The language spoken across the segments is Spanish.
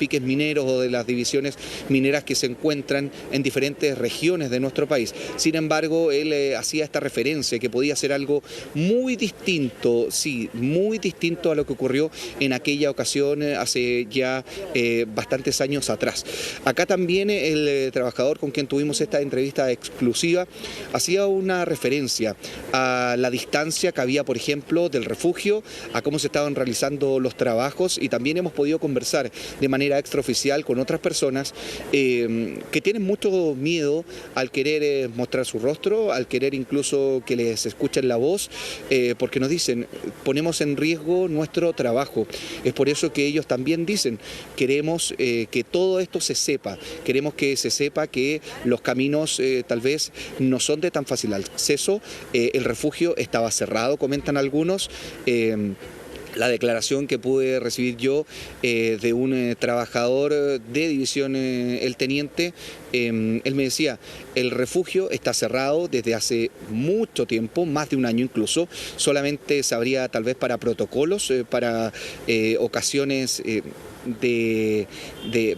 piques mineros o de las divisiones mineras que se encuentran en diferentes regiones de nuestro país. Sin embargo, él hacía esta referencia que podía ser algo muy distinto, sí, muy distinto a lo que ocurrió en aquella ocasión hace ya bastantes años atrás. Acá también el trabajador con quien tuvimos esta entrevista exclusiva hacía una referencia a la distancia que había, por ejemplo, del refugio, a cómo se estaban realizando los trabajos, y también hemos podido conversar de manera extraoficial con otras personas que tienen mucho miedo al querer mostrar su rostro, al querer incluso que les escuchen la voz, porque nos dicen, ponemos en riesgo nuestro trabajo. Es por eso que ellos también dicen, queremos que todo esto se sepa, queremos que se sepa que los caminos tal vez no son de tan fácil acceso, el refugio estaba cerrado, comentan algunos. La declaración que pude recibir yo de un trabajador de división El Teniente, él me decía, el refugio está cerrado desde hace mucho tiempo, más de un año incluso, solamente se abría tal vez para protocolos, para ocasiones de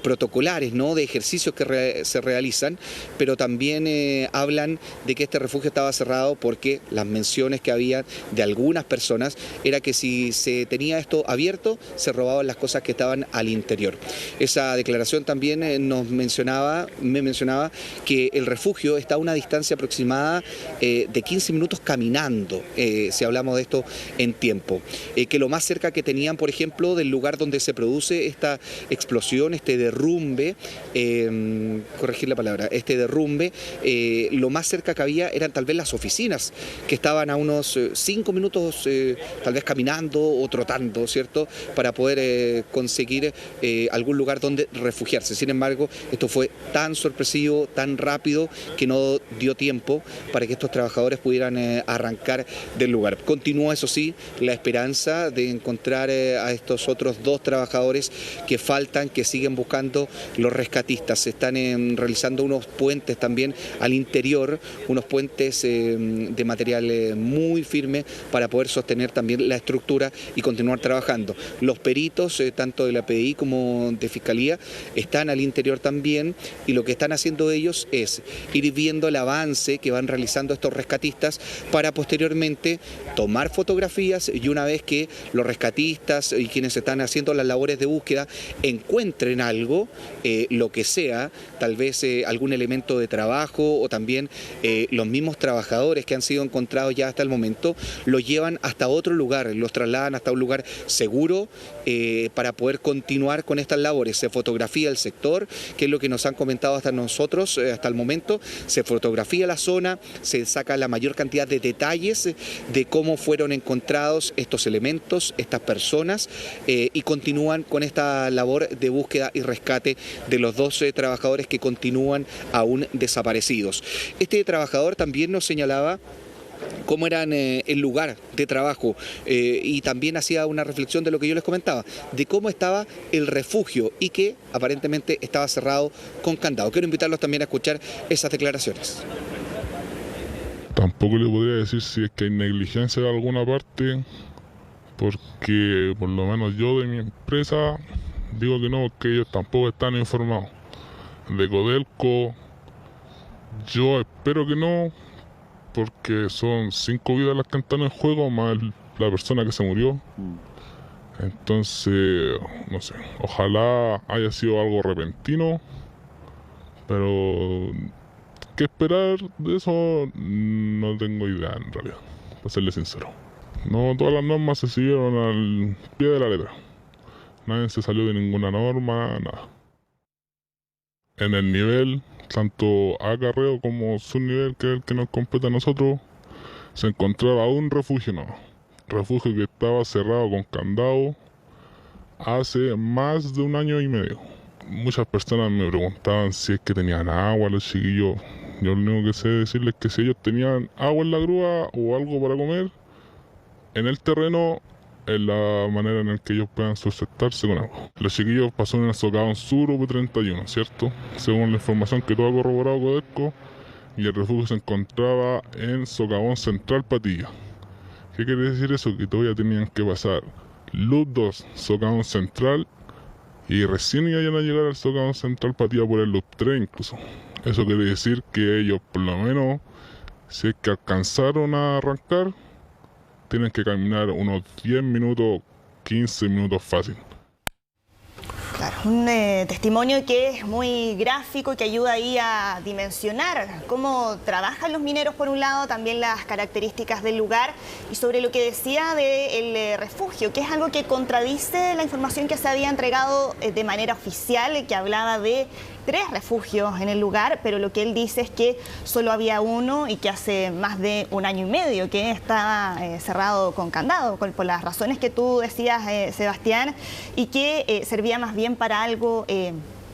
protocolares, ¿no? De ejercicios que se realizan, pero también hablan de que este refugio estaba cerrado porque las menciones que había de algunas personas era que si se tenía esto abierto, se robaban las cosas que estaban al interior. Esa declaración también me mencionaba que el refugio está a una distancia aproximada de 15 minutos caminando, si hablamos de esto en tiempo, que lo más cerca que tenían, por ejemplo, del lugar donde se produce esta explosión, este derrumbe, corregir la palabra, este derrumbe, lo más cerca que había eran tal vez las oficinas, que estaban a unos 5 minutos, tal vez caminando o trotando, ¿cierto?, para poder conseguir algún lugar donde refugiarse. Sin embargo, esto fue tan sorpresivo, tan rápido, que no dio tiempo para que estos trabajadores pudieran arrancar del lugar. Continúa, eso sí, la esperanza de encontrar a estos otros 2 trabajadores que faltan, que siguen buscando los rescatistas. Se están realizando unos puentes también al interior, unos puentes de material muy firme para poder sostener también la estructura y continuar trabajando. Los peritos, tanto de la PDI como de Fiscalía, están al interior también, y lo que están haciendo ellos es ir viendo el avance que van realizando estos rescatistas para posteriormente tomar fotografías, y una vez que los rescatistas y quienes están haciendo las labores de búsqueda encuentren algo, lo que sea, tal vez algún elemento de trabajo o también los mismos trabajadores que han sido encontrados ya hasta el momento, los llevan hasta otro lugar, los trasladan hasta un lugar seguro para poder continuar con estas labores. Se fotografía el sector, que es lo que nos han comentado hasta nosotros hasta el momento, se fotografía la zona, se saca la mayor cantidad de detalles de cómo fueron encontrados estos elementos, estas personas, y continúan con esta labor de búsqueda y rescate de los 12 trabajadores que continúan aún desaparecidos. Este trabajador también nos señalaba cómo eran el lugar de trabajo, y también hacía una reflexión de lo que yo les comentaba, de cómo estaba el refugio y que aparentemente estaba cerrado con candado. Quiero invitarlos también a escuchar esas declaraciones. Tampoco le podría decir si es que hay negligencia de alguna parte, porque por lo menos yo de mi empresa digo que no, que ellos tampoco están informados. De Codelco yo espero que no, porque son 5 vidas las que están en juego, más la persona que se murió. Entonces, no sé, ojalá haya sido algo repentino, pero qué esperar de eso no tengo idea en realidad, para serle sincero. No, todas las normas se siguieron al pie de la letra. Nadie se salió de ninguna norma, nada. En el nivel, tanto acarreo como subnivel, que es el que nos compete a nosotros, se encontraba un refugio nuevo. Refugio que estaba cerrado con candado hace más de 1 año y medio. Muchas personas me preguntaban si es que tenían agua los chiquillos. Yo lo único que sé decirles es que si ellos tenían agua en la grúa o algo para comer, en el terreno es la manera en la que ellos puedan sustentarse con agua. Los chiquillos pasaron en el socavón sur UP31, ¿cierto? Según la información que todo ha corroborado Codelco, y el refugio se encontraba en socavón central Patilla. ¿Qué quiere decir eso? Que todavía tenían que pasar Luz 2, socavón central, y recién iban a llegar al Zócalo Central para tirar por el Loop 3 incluso. Eso quiere decir que ellos, por lo menos, si es que alcanzaron a arrancar, tienen que caminar unos 10 minutos, 15 minutos fácil. Claro, un testimonio que es muy gráfico, que ayuda ahí a dimensionar cómo trabajan los mineros por un lado, también las características del lugar y sobre lo que decía del refugio, que es algo que contradice la información que se había entregado de manera oficial, que hablaba de 3 refugios en el lugar, pero lo que él dice es que solo había uno y que hace más de 1 año y medio que está cerrado con candado, por las razones que tú decías, Sebastián, y que servía más bien para algo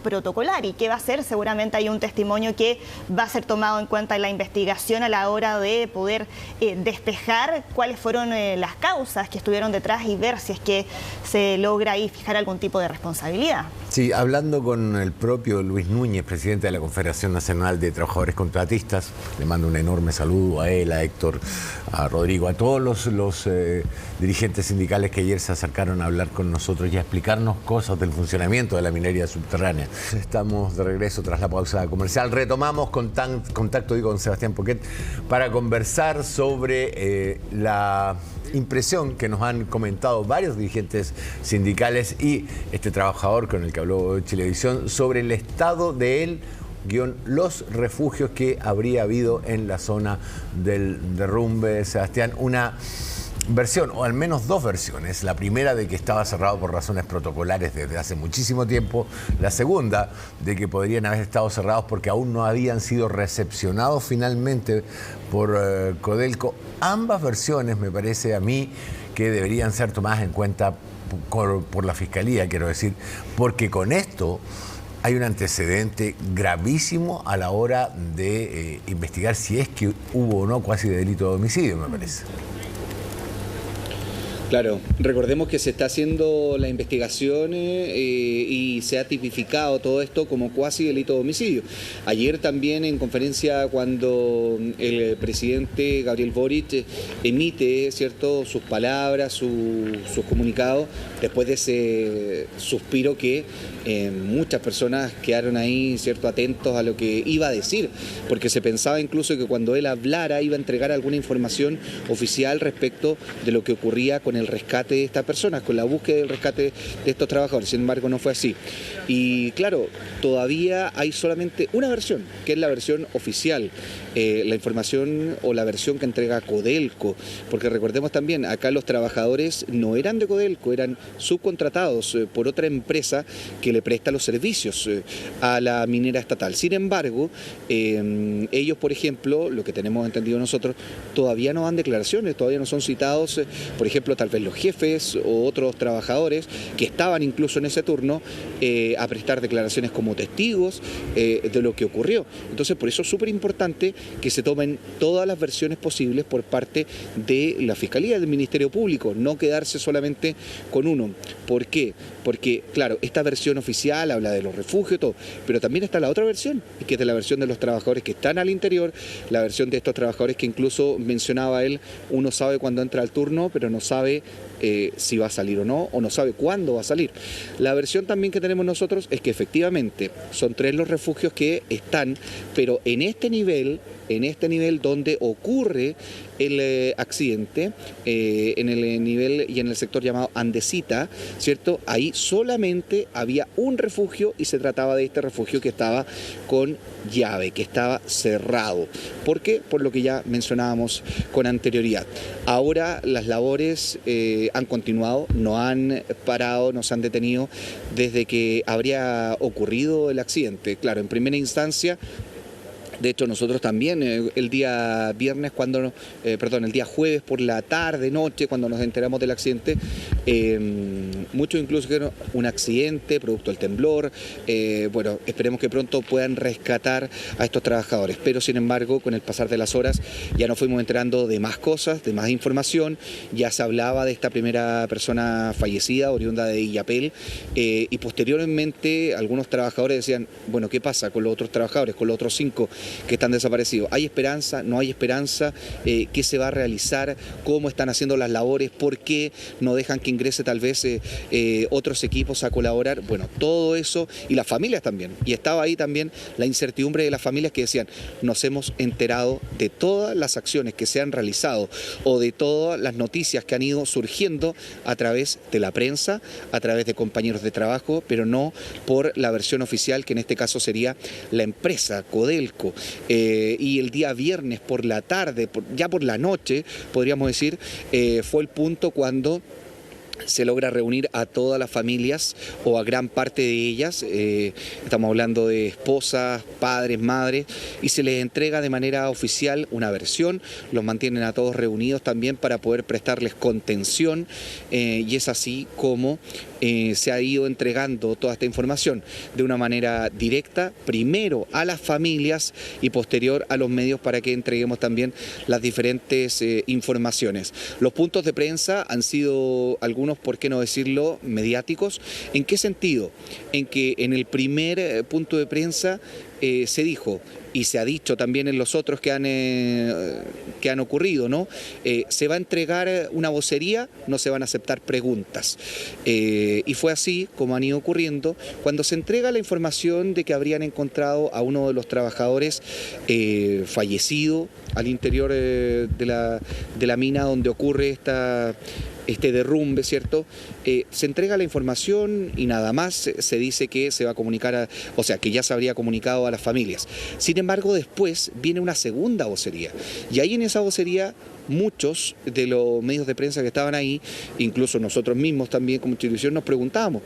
protocolar. ¿Y qué va a ser? Seguramente hay un testimonio que va a ser tomado en cuenta en la investigación a la hora de poder despejar cuáles fueron las causas que estuvieron detrás y ver si es que se logra ahí fijar algún tipo de responsabilidad. Sí, hablando con el propio Luis Núñez, presidente de la Confederación Nacional de Trabajadores Contratistas, le mando un enorme saludo a él, a Héctor, a Rodrigo, a todos los dirigentes sindicales que ayer se acercaron a hablar con nosotros y a explicarnos cosas del funcionamiento de la minería subterránea. Estamos de regreso tras la pausa comercial. Retomamos contacto con Sebastián Poquet para conversar sobre la impresión que nos han comentado varios dirigentes sindicales y este trabajador con el que habló Chilevisión sobre el estado de los refugios que habría habido en la zona del derrumbe. Sebastián, una versión, o al menos 2 versiones. La primera de que estaba cerrado por razones protocolares desde hace muchísimo tiempo. La segunda de que podrían haber estado cerrados porque aún no habían sido recepcionados finalmente por Codelco. Ambas versiones me parece a mí que deberían ser tomadas en cuenta por la Fiscalía, quiero decir, porque con esto hay un antecedente gravísimo a la hora de investigar si es que hubo o no cuasi delito de homicidio, me parece. Claro, recordemos que se está haciendo la investigación y se ha tipificado todo esto como cuasi delito de homicidio. Ayer también en conferencia cuando el presidente Gabriel Boric emite, ¿cierto?, sus palabras, sus comunicados, después de ese suspiro que muchas personas quedaron ahí, ¿cierto?, atentos a lo que iba a decir, porque se pensaba incluso que cuando él hablara iba a entregar alguna información oficial respecto de lo que ocurría con el rescate de estas personas, con la búsqueda del rescate de estos trabajadores. Sin embargo, no fue así. Y claro, todavía hay solamente una versión, que es la versión oficial, la información o la versión que entrega Codelco, porque recordemos también, acá los trabajadores no eran de Codelco, eran subcontratados por otra empresa que le presta los servicios a la minera estatal. Sin embargo, ellos, por ejemplo, lo que tenemos entendido nosotros, todavía no dan declaraciones, todavía no son citados, por ejemplo, tal vez los jefes o otros trabajadores que estaban incluso en ese turno a prestar declaraciones como testigos de lo que ocurrió. Entonces, por eso es súper importante que se tomen todas las versiones posibles por parte de la Fiscalía, del Ministerio Público, no quedarse solamente con uno. ¿Por qué? Porque, claro, esta versión oficial habla de los refugios y todo, pero también está la otra versión, que es de la versión de los trabajadores que están al interior, la versión de estos trabajadores que incluso mencionaba él, uno sabe cuándo entra al turno, pero no sabe si va a salir o no sabe cuándo va a salir. La versión también que tenemos nosotros es que efectivamente son 3 los refugios que están, pero en este nivel donde ocurre el accidente, en el nivel y en el sector llamado Andesita, ¿cierto? Ahí solamente había un refugio y se trataba de este refugio que estaba con llave, que estaba cerrado. ¿Por qué? Por lo que ya mencionábamos con anterioridad. Ahora las labores han continuado, no han parado, no se han detenido desde que habría ocurrido el accidente. Claro, en primera instancia, de hecho, nosotros también el día jueves por la tarde, noche, cuando nos enteramos del accidente, muchos incluso dijeron un accidente producto del temblor. Bueno, esperemos que pronto puedan rescatar a estos trabajadores. Pero sin embargo, con el pasar de las horas ya nos fuimos enterando de más cosas, de más información. Ya se hablaba de esta primera persona fallecida, oriunda de Illapel, y posteriormente algunos trabajadores decían, bueno, ¿qué pasa con los otros trabajadores, con los otros 5 que están desaparecidos? ¿Hay esperanza? ¿No hay esperanza? ¿Qué se va a realizar? ¿Cómo están haciendo las labores? ¿Por qué no dejan que ingrese tal vez otros equipos a colaborar. Bueno, todo eso, y las familias también. Y estaba ahí también la incertidumbre de las familias que decían, nos hemos enterado de todas las acciones que se han realizado o de todas las noticias que han ido surgiendo a través de la prensa, a través de compañeros de trabajo, pero no por la versión oficial, que en este caso sería la empresa Codelco. Y el día viernes por la tarde, ya por la noche, podríamos decir, fue el punto cuando se logra reunir a todas las familias o a gran parte de ellas, estamos hablando de esposas, padres, madres, y se les entrega de manera oficial una versión, los mantienen a todos reunidos también para poder prestarles contención, y es así como se ha ido entregando toda esta información de una manera directa, primero a las familias y posterior a los medios para que entreguemos también las diferentes informaciones. Los puntos de prensa han sido algunos, por qué no decirlo, mediáticos. ¿En qué sentido? En que en el primer punto de prensa se dijo, y se ha dicho también en los otros que han ocurrido, ¿no? Se va a entregar una vocería, no se van a aceptar preguntas. Y fue así como han ido ocurriendo. Cuando se entrega la información de que habrían encontrado a uno de los trabajadores fallecido al interior de la mina donde ocurre este derrumbe, ¿cierto? Se entrega la información y nada más se dice que se va a comunicar, o sea, que ya se habría comunicado a las familias. Sin embargo, después viene una segunda vocería y ahí en esa vocería muchos de los medios de prensa que estaban ahí, incluso nosotros mismos también como televisión, nos preguntábamos,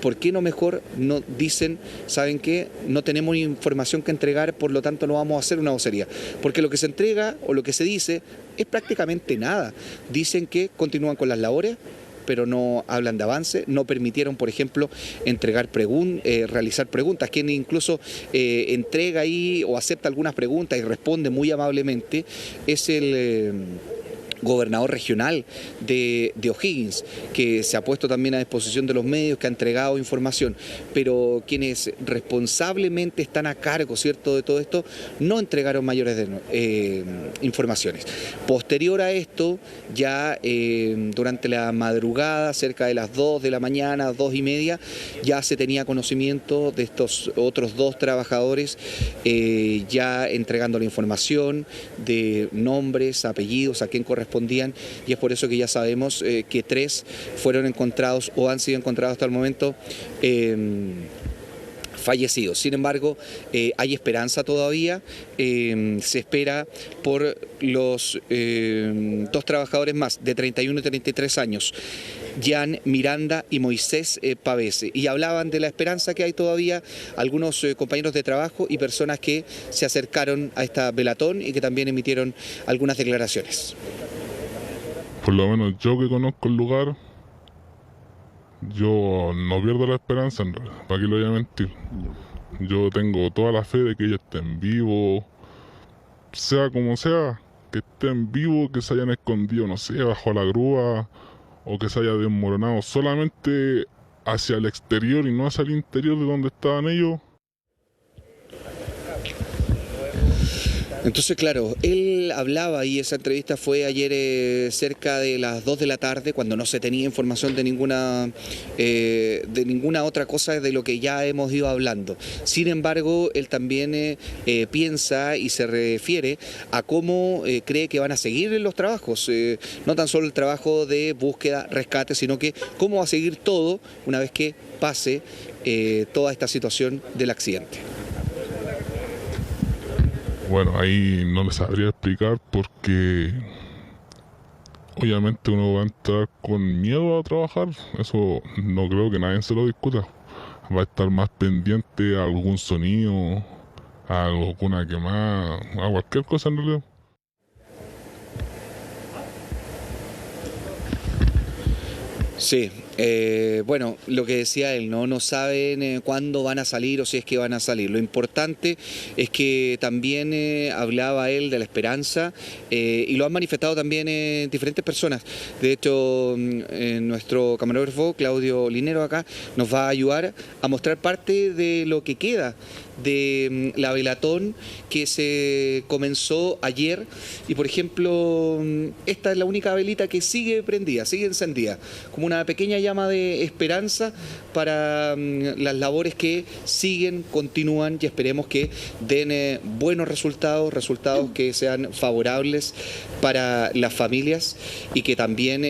¿por qué no mejor no dicen, saben qué, no tenemos información que entregar, por lo tanto no vamos a hacer una vocería? Porque lo que se entrega o lo que se dice es prácticamente nada. Dicen que continúan con las labores, pero no hablan de avance, no permitieron, por ejemplo, realizar preguntas. Quien incluso entrega ahí o acepta algunas preguntas y responde muy amablemente es el gobernador regional de O'Higgins, que se ha puesto también a disposición de los medios, que ha entregado información, pero quienes responsablemente están a cargo, ¿cierto?, de todo esto, no entregaron mayores informaciones. Posterior a esto, ya durante la madrugada, cerca de las 2 de la mañana, 2:30, ya se tenía conocimiento de estos otros 2 trabajadores ya entregando la información de nombres, apellidos, a quién correspondían, y es por eso que ya sabemos que 3 fueron encontrados o han sido encontrados hasta el momento fallecidos. Sin embargo, hay esperanza todavía. Se espera por los 2 trabajadores más de 31 y 33 años, Jan Miranda y Moisés Pavese, y hablaban de la esperanza que hay todavía algunos compañeros de trabajo y personas que se acercaron a esta velatón y que también emitieron algunas declaraciones. Por lo menos yo que conozco el lugar, yo no pierdo la esperanza, en realidad, ¿para qué lo voy a mentir? Yo tengo toda la fe de que ellos estén vivos, sea como sea, que estén vivos, que se hayan escondido, no sé, bajo la grúa, o que se haya desmoronado solamente hacia el exterior y no hacia el interior de donde estaban ellos. Entonces, claro, él hablaba y esa entrevista fue ayer cerca de las 2 de la tarde, cuando no se tenía información de ninguna otra cosa de lo que ya hemos ido hablando. Sin embargo, él también piensa y se refiere a cómo cree que van a seguir los trabajos, no tan solo el trabajo de búsqueda, rescate, sino que cómo va a seguir todo una vez que pase toda esta situación del accidente. Bueno, ahí no les sabría explicar porque obviamente uno va a entrar con miedo a trabajar, eso no creo que nadie se lo discuta. Va a estar más pendiente a algún sonido, a alguna quemada, a cualquier cosa en realidad. Sí, Bueno, lo que decía él, no saben cuándo van a salir o si es que van a salir. Lo importante es que también hablaba él de la esperanza y lo han manifestado también diferentes personas. De hecho, nuestro camarógrafo Claudio Linero acá nos va a ayudar a mostrar parte de lo que queda de la velatón que se comenzó ayer y, por ejemplo, esta es la única velita que sigue prendida, sigue encendida, como una pequeña llama de esperanza para las labores que siguen, continúan y esperemos que den buenos resultados que sean favorables para las familias y que también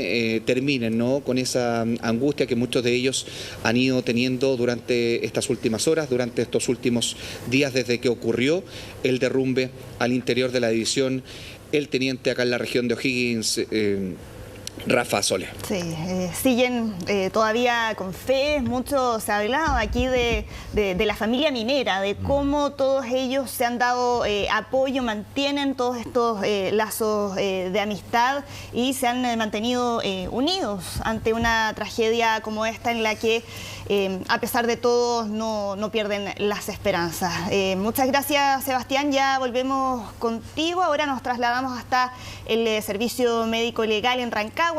terminen, ¿no?, con esa angustia que muchos de ellos han ido teniendo durante estas últimas horas, durante estos últimos días desde que ocurrió el derrumbe al interior de la división El Teniente acá en la región de O'Higgins. Rafa Sole. Sí, siguen todavía con fe. Mucho se ha hablado aquí de la familia minera, de cómo todos ellos se han dado apoyo, mantienen todos estos lazos de amistad y se han mantenido unidos ante una tragedia como esta en la que a pesar de todo no pierden las esperanzas. Muchas gracias, Sebastián. Ya volvemos contigo. Ahora nos trasladamos hasta el Servicio Médico Legal en Rancagua.